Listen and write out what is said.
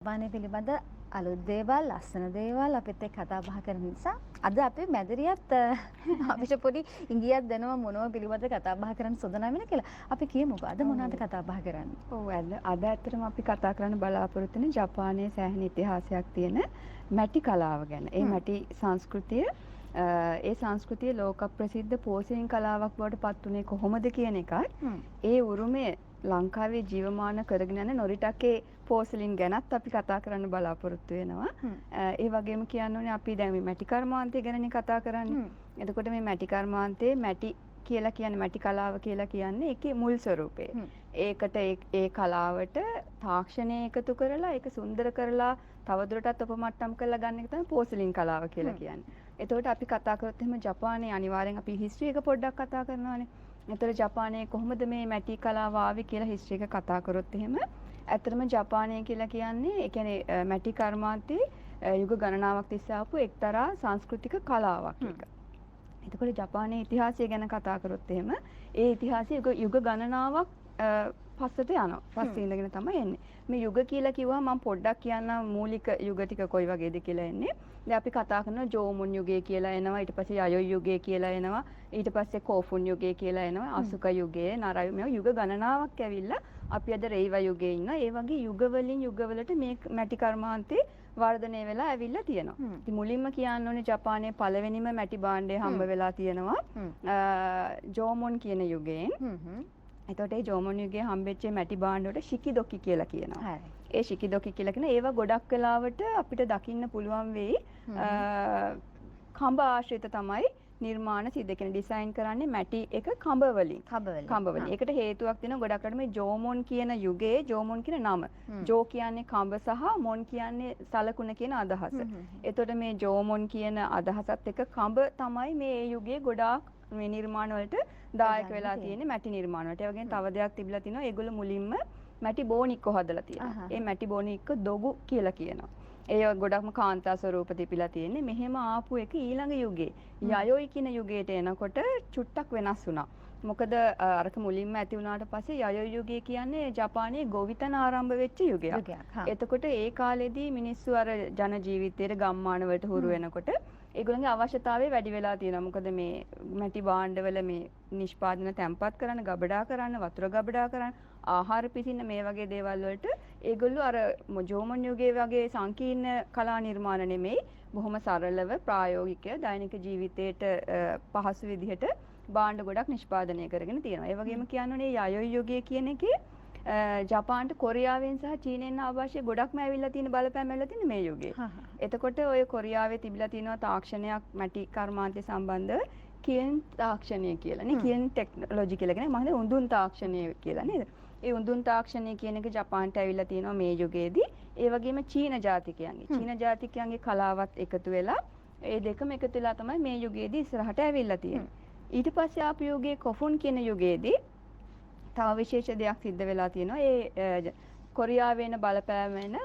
ජපානය පිළිබඳ අලුත් දේවල්, ලස්සන දේවල් අපිත් එක්ක කතා බහ කරන නිසා අද අපි මැදිරියත් අපිට පොඩි ඉංගියක් දෙනවා මොනව පිළිබඳ කතා බහ කරන්න සූදානම් වෙන කියලා. අපි කියමුකෝ අද මොනවද කතා බහ කරන්නේ? ඔව් අද ඇත්තටම අපි කතා කරන්න බලාපොරොත්තු වෙන ජපානයේ සෑහෙන ඉතිහාසයක් තියෙන මැටි කලාව ගැන. ඒ මැටි සංස්කෘතිය ඒ සංස්කෘතිය ලෝක ප්‍රසිද්ධ පෝසෙලින් කලාවක් බවට පත් වුණේ කොහොමද කියන එකයි. ඒ උරුමය ලංකාවේ ජීවමාන කරගෙන යන නොරිටක්කේ පෝසලින් ගැනත් අපි කතා කරන්න බලාපොරොත්තු වෙනවා. ඒ වගේම කියන්න ඕනේ අපි දැන් මේ මැටි කර්මාන්තය ගැනනේ කතා කරන්නේ. එතකොට මේ මැටි කර්මාන්තයේ මැටි කියලා කියන්නේ මැටි කලාව කියලා කියන්නේ ඒකේ මුල් ස්වරූපය. ඒකට ඒ කලාවට තාක්ෂණය එකතු කරලා ඒක සුන්දර කරලා තවදුරටත් උපමට්ටම් කරලා ගන්න එක තමයි පෝසලින් කලාව කියලා කියන්නේ. එතකොට අපි කතා කරොත් එහෙම ජපානයේ අනිවාර්යෙන් අපි හිස්ටරි එක පොඩ්ඩක් කතා කරනවානේ. එතකොට ජපානයේ කොහොමද මේ මැටි කලාව ආවේ කියලා හිස්ටරි එක කතා කරොත් එහෙම ඇත්තටම ජපානය කියලා කියන්නේ ඒ කියන්නේ මැටි කර්මාන්තයේ යුග ගණනාවක් තිස්සේ ආපු එක්තරා සංස්කෘතික කලාවක් එක. එතකොට ජපානයේ ඉතිහාසය ගැන කතා කරොත් එහෙම ඒ ඉතිහාසය යුග ගණනාවක් පස්සට යනවා. පස්සේ ඉඳගෙන තමයි එන්නේ. මේ යුග කියලා කිව්වම මම පොඩ්ඩක් කියන්න මූලික යුග ටික කොයි වගේද කියලා එන්නේ. දැන් අපි කතා කරනවා ජෝමුන් යුගය කියලා එනවා. ඊට පස්සේ යයොයි යුගය කියලා එනවා. ඊට පස්සේ කෝෆුන් යුගය කියලා එනවා. අසුක යුගය, නරයු මේ යුග ගණනාවක් ඇවිල්ලා අපි අද රේව යුගයේ ඉන්නවා. ඒ වගේ යුග වලින් යුග වලට මේ මැටි කර්මාන්තේ වර්ධනය වෙලා ඇවිල්ලා තියෙනවා. ඉතින් මුලින්ම කියන්න ඕනේ ජපානයේ පළවෙනිම මැටි භාණ්ඩය හම්බ වෙලා තියෙනවා. ජෝමුන් කියන යුගයෙන්. එතකොට ඒ ජෝමුන් යුගයේ හම්බෙච්ච මැටි භාණ්ඩ වලට ශිකිදොකි කියලා කියනවා. ඒ ශිකිදොකි කියලා කියන ඒවා ගොඩක් වෙලාවට අපිට දකින්න පුළුවන් වෙයි. කඹ ආශ්‍රිත තමයි නිර්මාණ සිද්ධ කියන ඩිසයින් කරන්නේ මැටි එක කඹ වලින්. කඹ වලින්. ඒකට හේතුවක් තියෙනවා ගොඩක් රට මේ ජෝමුන් කියන යුගයේ ජෝමුන් කියන නම. ජෝ කියන්නේ කඹ සහ මොන් කියන්නේ සලකුණ කියන අදහස. එතකොට මේ ජෝමුන් කියන අදහසත් එක්ක කඹ තමයි මේ යුගයේ ගොඩාක් මේ නිර්මාණ වලට දායක වෙලා තියෙන්නේ මැටි නිර්මාණ වලට. ඒ වගේම තව දෙයක් තිබිලා තිනවා ඒගොල්ලෝ මුලින්ම මැටි බෝනික්කෝ හදලා තියෙනවා. ඒ මැටි බෝනික්ක දොගු කියලා කියනවා. ඒ ගොඩක්ම කාන්තා ස්වරූප තිබිලා තියෙන්නේ. මෙහෙම ආපු එක ඊළඟ යුගයේ යයොයි කියන යුගයට එනකොට චුට්ටක් වෙනස් වුණා. මොකද අරක මුලින්ම ඇති වුණාට පස්සේ යයොයි යුගය කියන්නේ ජපානයේ ගොවිතැන ආරම්භ වෙච්ච යුගයක්. එතකොට ඒ කාලෙදී මිනිස්සු අර ජන ජීවිතයේ ගම්මාන වලට හුරු වෙනකොට ඒගොල්ලන්ගේ අවශ්‍යතාවය වැඩි වෙලා තියෙනවා. මොකද මේ මැටි භාණ්ඩවල මේ නිෂ්පාදන තැම්පත් කරන්න, ගබඩා කරන්න, වතුර ගබඩා කරන්න, ආහාර පිසින්න මේ වගේ දේවල් වලට ඒගොල්ලෝ අර ජෝමන් යුගයේ වගේ සංකීර්ණ කලා නිර්මාණ නෙමෙයි, බොහොම සරලව ප්‍රායෝගික දෛනික ජීවිතයට පහසු විදිහට භාණ්ඩ ගොඩක් නිෂ්පාදනය කරගෙන තියෙනවා. ඒ වගේම කියන්නෝනේ යයොයි යුගය කියන එකේ ජපාන්ට කොරියාවෙන් සහ චීනෙන් අවශ්‍ය ගොඩක්ම ඇවිල්ලා තියෙන බලපෑම ඇවිල්ලා තියෙන මේ යුගයේ. එතකොට ඔය කොරියාවේ තිබිලා තියෙනවා තාක්ෂණයක් මැටි කර්මාන්තය සම්බන්ධව කින් තාක්ෂණය කියලා නේ. කින් ටෙක්නොලොජි කියලා කියන්නේ මම හිතන්නේ උඳුන් තාක්ෂණය කියලා නේද? ඒ උඳුන් තාක්ෂණය කියන එක ජපාන්ට ඇවිල්ලා තියෙනවා මේ යුගයේදී. ඒ වගේම චීන ජාතිකයන්ගේ කලාවත් එකතු වෙලා ඒ දෙකම එකතු වෙලා තමයි මේ යුගයේදී ඉස්සරහට ඇවිල්ලා තියෙන්නේ. ඊට පස්සේ ආපු යුගයේ කොෆුන් කියන යුගයේදී තව විශේෂ දෙයක් සිද්ධ වෙලා තියෙනවා. ඒ කොරියාවේ වෙන බලපෑම වෙන